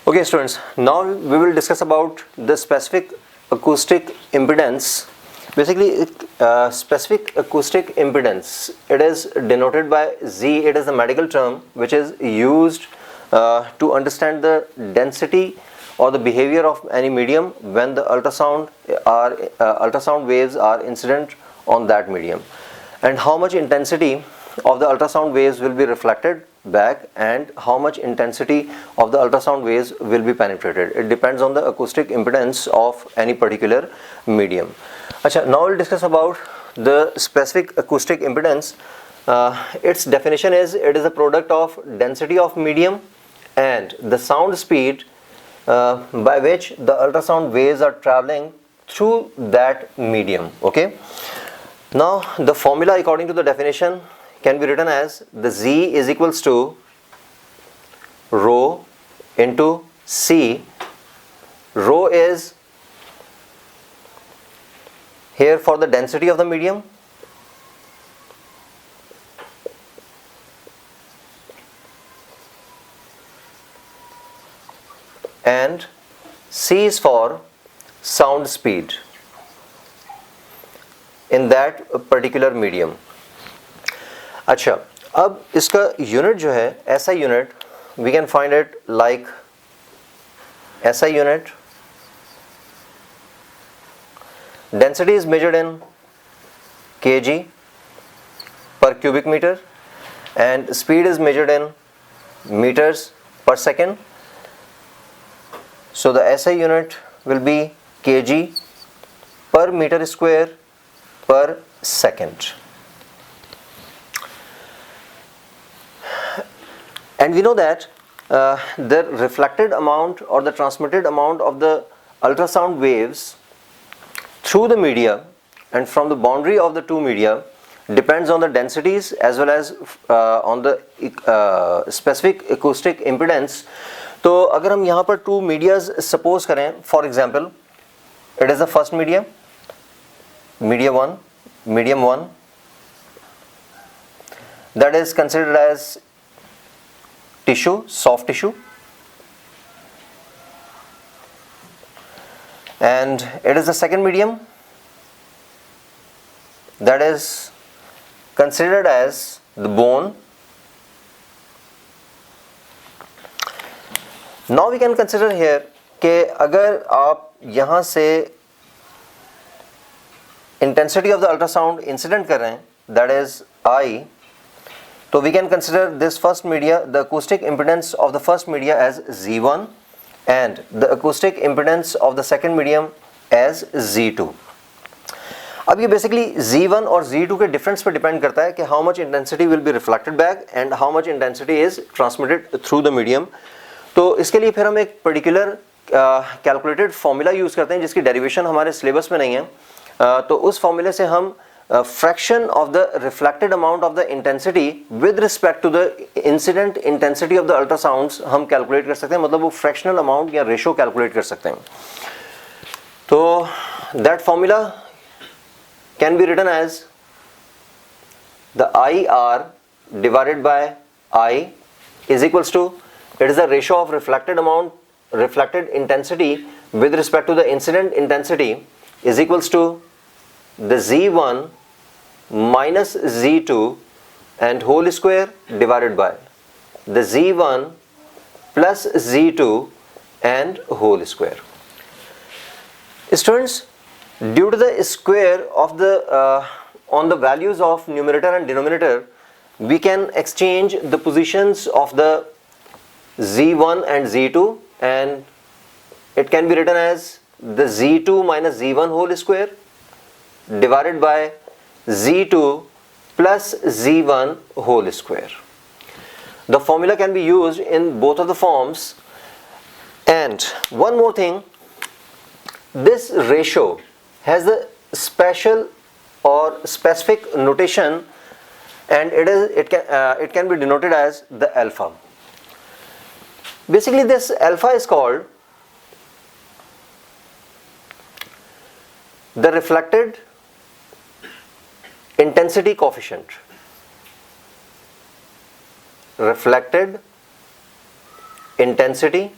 Okay students, now we will discuss about the specific acoustic impedance. Basically, specific acoustic impedance, it is denoted by Z. It is a medical term which is used to understand the density or the behavior of any medium when the ultrasound waves are incident on that medium, and how much intensity of the ultrasound waves will be reflected back and how much intensity of the ultrasound waves will be penetrated. It depends on the acoustic impedance of any particular medium. Achha, now we'll discuss about the specific acoustic impedance. Its definition is, it is a product of density of medium and the sound speed by which the ultrasound waves are traveling through that medium. Okay. Now the formula according to the definition can be written as the Z is equals to rho into C. Rho is here for the density of the medium, and C is for sound speed in that particular medium. अच्छा, अब इसका unit जो है SI unit, we can find it like SI unit. Density is measured in kg per cubic meter and speed is measured in meters per second. So the SI unit will be kg per meter square per second. And we know that the reflected amount or the transmitted amount of the ultrasound waves through the media and from the boundary of the two media depends on the densities as well as on the specific acoustic impedance. तो अगर हम यहाँ पर two medias suppose करें, for example, it is the first medium, medium 1, that is considered as tissue, soft tissue, and it is the second medium that is considered as the bone. Now we can consider here कि अगर आप यहाँ से intensity of the ultrasound incident कर रहे हैं, that is I, so we can consider this first media, the acoustic impedance of the first media as Z1 and the acoustic impedance of the second medium as Z2. अब ये basically Z1 और Z2 के difference पर depend करता है कि how much intensity will be reflected back and how much intensity is transmitted through the medium. तो इसके लिए फिर हम एक particular calculated formula use करते हैं जिसकी derivation हमारे syllabus में नहीं है. तो उस formula से हम fraction of the reflected amount of the intensity with respect to the incident intensity of the ultrasounds हम calculate कर सकते हैं, मतलब वो fractional amount या ratio calculate कर सकते हैं. तो that formula can be written as the IR divided by I is equals to, it is the ratio of reflected intensity with respect to the incident intensity is equals to the Z1 minus Z2 and whole square divided by the Z1 plus Z2 and whole square. Students, due to the square of the on the values of numerator and denominator, we can exchange the positions of the Z1 and Z2 and it can be written as the Z2 minus Z1 whole square divided by Z2 plus Z1 whole square. The formula can be used in both of the forms. And one more thing, this ratio has a special or specific notation and it can be denoted as the alpha. Basically this alpha is called the reflected intensity coefficient. Reflected intensity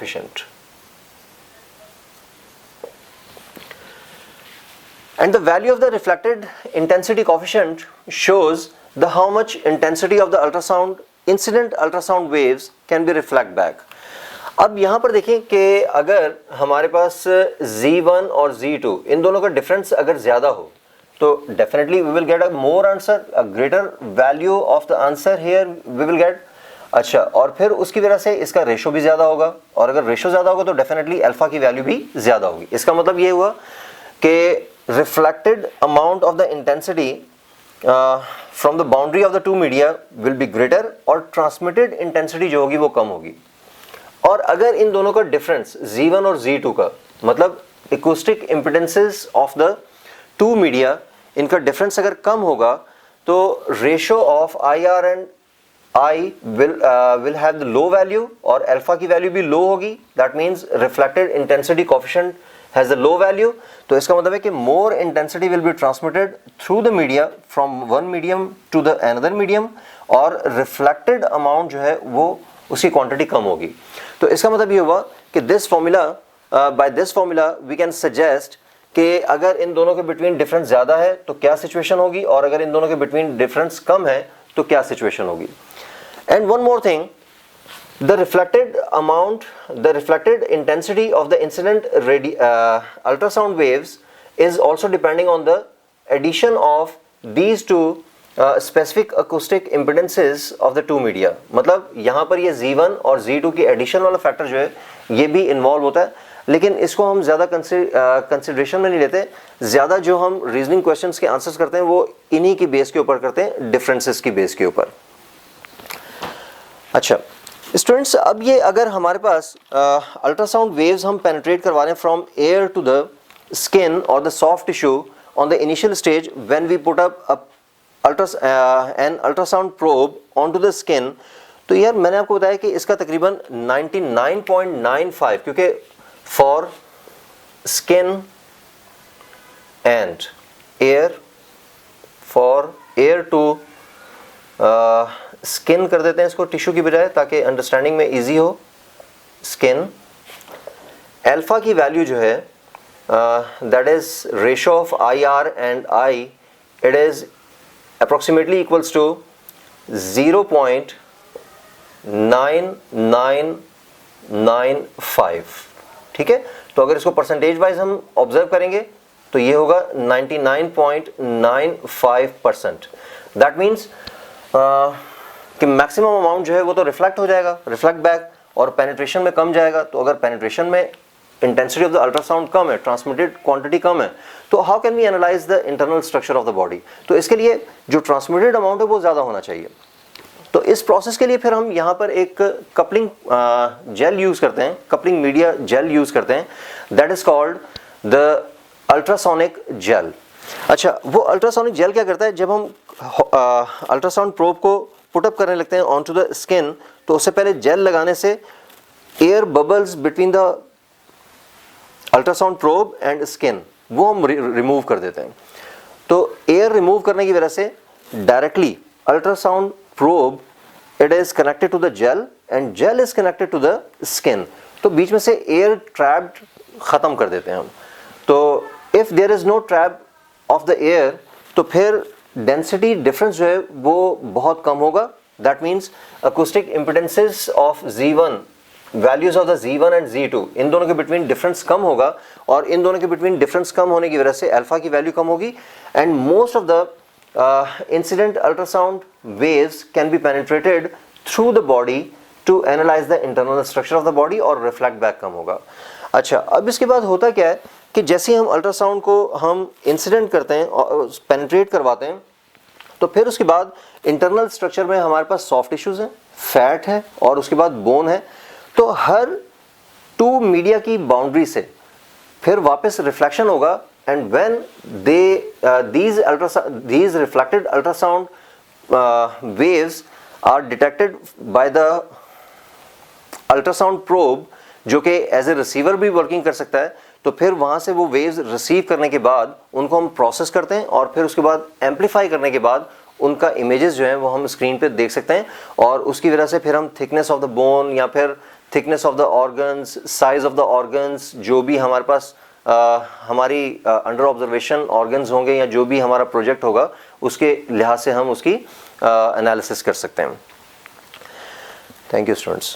coefficient. And the value of the reflected intensity coefficient shows the how much intensity of the ultrasound incident ultrasound waves can be reflect back. अब यहाँ पर देखें कि अगर हमारे पास Z1 और Z2 इन दोनों का डिफरेंस अगर ज़्यादा हो तो definitely we will get a more answer, a greater value of the answer here we will get. अच्छा, और फिर उसकी वजह से इसका रेशो भी ज़्यादा होगा, और अगर रेशो ज़्यादा होगा तो डेफिनेटली अल्फा की वैल्यू भी ज़्यादा होगी. इसका मतलब ये हुआ कि reflected amount of the intensity from the boundary of the two media will be greater और ट्रांसमिटेड इंटेंसिटी जो होगी वो कम होगी. और अगर इन दोनों का डिफरेंस Z1 और Z2 का मतलब acoustic impedances of the two media, इनका डिफरेंस अगर कम होगा तो ratio of IR and I will have the low value और अल्फा की वैल्यू भी लो होगी. That means reflected intensity coefficient has a low value. तो इसका मतलब है कि more intensity will be transmitted through the media from one medium to the another medium, और रिफ्लेक्टेड अमाउंट जो है वो उसकी क्वांटिटी कम होगी. तो इसका मतलब ये हुआ कि this formula, by this formula we can suggest कि अगर इन दोनों के बिटवीन डिफरेंस ज़्यादा है तो क्या सिचुएशन होगी, और अगर इन दोनों के बिटवीन डिफरेंस कम है तो क्या सिचुएशन होगी. And one more thing, the reflected intensity of the incident ultrasound waves is also depending on the addition of these two specific acoustic impedances of the two media. मतलब यहाँ पर ये Z1 और Z2 की addition वाला factor जो है ये भी इन्वॉल्व होता है, लेकिन इसको हम ज़्यादा कंसिडरेशन में नहीं लेते. ज़्यादा जो हम रीजनिंग क्वेश्चंस के आंसर्स करते हैं वो इन्हीं की बेस के ऊपर करते हैं, डिफरेंसेस की बेस के ऊपर. अच्छा स्टूडेंट्स, अब ये अगर हमारे पास अल्ट्रासाउंड वेव्स हम पेनिट्रेट करवा रहे हैं from air to the skin और the soft tissue on the initial stage when we put up an ultrasound probe on to the skin, तो यार मैंने आपको बताया कि इसका तकरीबन 99.95, क्योंकि for skin and air, for air to skin कर देते हैं इसको टिश्यू की बजाय ताकि अंडरस्टैंडिंग में इजी हो. स्किन अल्फा की वैल्यू जो है that is ratio of IR and I, it is approximately equals to 0.9995. ठीक है, तो अगर इसको परसेंटेज वाइज हम ऑब्जर्व करेंगे तो ये होगा 99.95%. दैट मीन्स कि मैक्सिमम अमाउंट जो है वो तो रिफ्लेक्ट हो जाएगा, रिफ्लेक्ट बैक, और पेनिट्रेशन में कम जाएगा. तो अगर पेनिट्रेशन में इंटेंसिटी ऑफ द अल्ट्रासाउंड कम है, ट्रांसमिटेड क्वांटिटी कम है, तो how can we analyse the internal structure of the body. तो इसके लिए जो ट्रांसमिटेड अमाउंट है वो ज़्यादा होना चाहिए. तो इस प्रोसेस के लिए फिर हम यहाँ पर एक कपलिंग जेल यूज़ करते हैं, कपलिंग मीडिया जेल यूज़ करते हैं, that is called the ultrasonic gel. अच्छा, वो अल्ट्रासोनिक जेल क्या करता है, जब हम अल्ट्रासाउंड प्रोब को पुटअप करने लगते हैं ऑन टू द स्किन, तो उससे पहले जेल लगाने से air bubbles between the ultrasound probe and skin वो हम रिमूव कर देते हैं. तो एयर रिमूव करने की वजह से directly ultrasound probe it is connected to the gel and gel is connected to the skin. तो बीच में से एयर ट्रैप्ड ख़त्म कर देते हैं हम. तो if there is no trap of the air तो फिर डेंसिटी डिफरेंस जो है वो बहुत कम होगा. That means acoustic impedances of Z1, values of the Z1 and Z2, इन दोनों के बिटवीन डिफरेंस कम होगा, और इन दोनों के बिटवीन डिफरेंस कम होने की वजह से अल्फा की वैल्यू कम होगी. And most of the incident ultrasound waves can be penetrated through the body to analyse the internal structure of the body, और रिफ्लेक्ट बैक कम होगा. अच्छा, अब इसके बाद होता क्या है कि जैसे ही हम अल्ट्रासाउंड को हम इंसिडेंट करते हैं और पेनिट्रेट करवाते हैं, तो फिर उसके बाद इंटरनल स्ट्रक्चर में हमारे पास सॉफ्ट टिश्यूज़ हैं, फैट है, और उसके बाद बोन है. तो हर टू मीडिया की बाउंड्री से फिर वापस रिफ्लेक्शन होगा, and when these reflected ultrasound waves are detected by the ultrasound probe, जो कि एज ए रिसीवर भी वर्किंग कर सकता है, तो फिर वहाँ से वो वेव्स रिसीव करने के बाद उनको हम प्रोसेस करते हैं, और फिर उसके बाद एम्पलीफाई करने के बाद उनका इमेजेस जो हैं वो हम स्क्रीन पे देख सकते हैं, और उसकी वजह से फिर हम थिकनेस ऑफ द बोन या फिर thickness of the organs, size of the organs, जो भी हमारे पास हमारी अंडर ऑब्जर्वेशन ऑर्गन्स होंगे या जो भी हमारा प्रोजेक्ट होगा उसके लिहाज से हम उसकी एनालिसिस कर सकते हैं। Thank you students.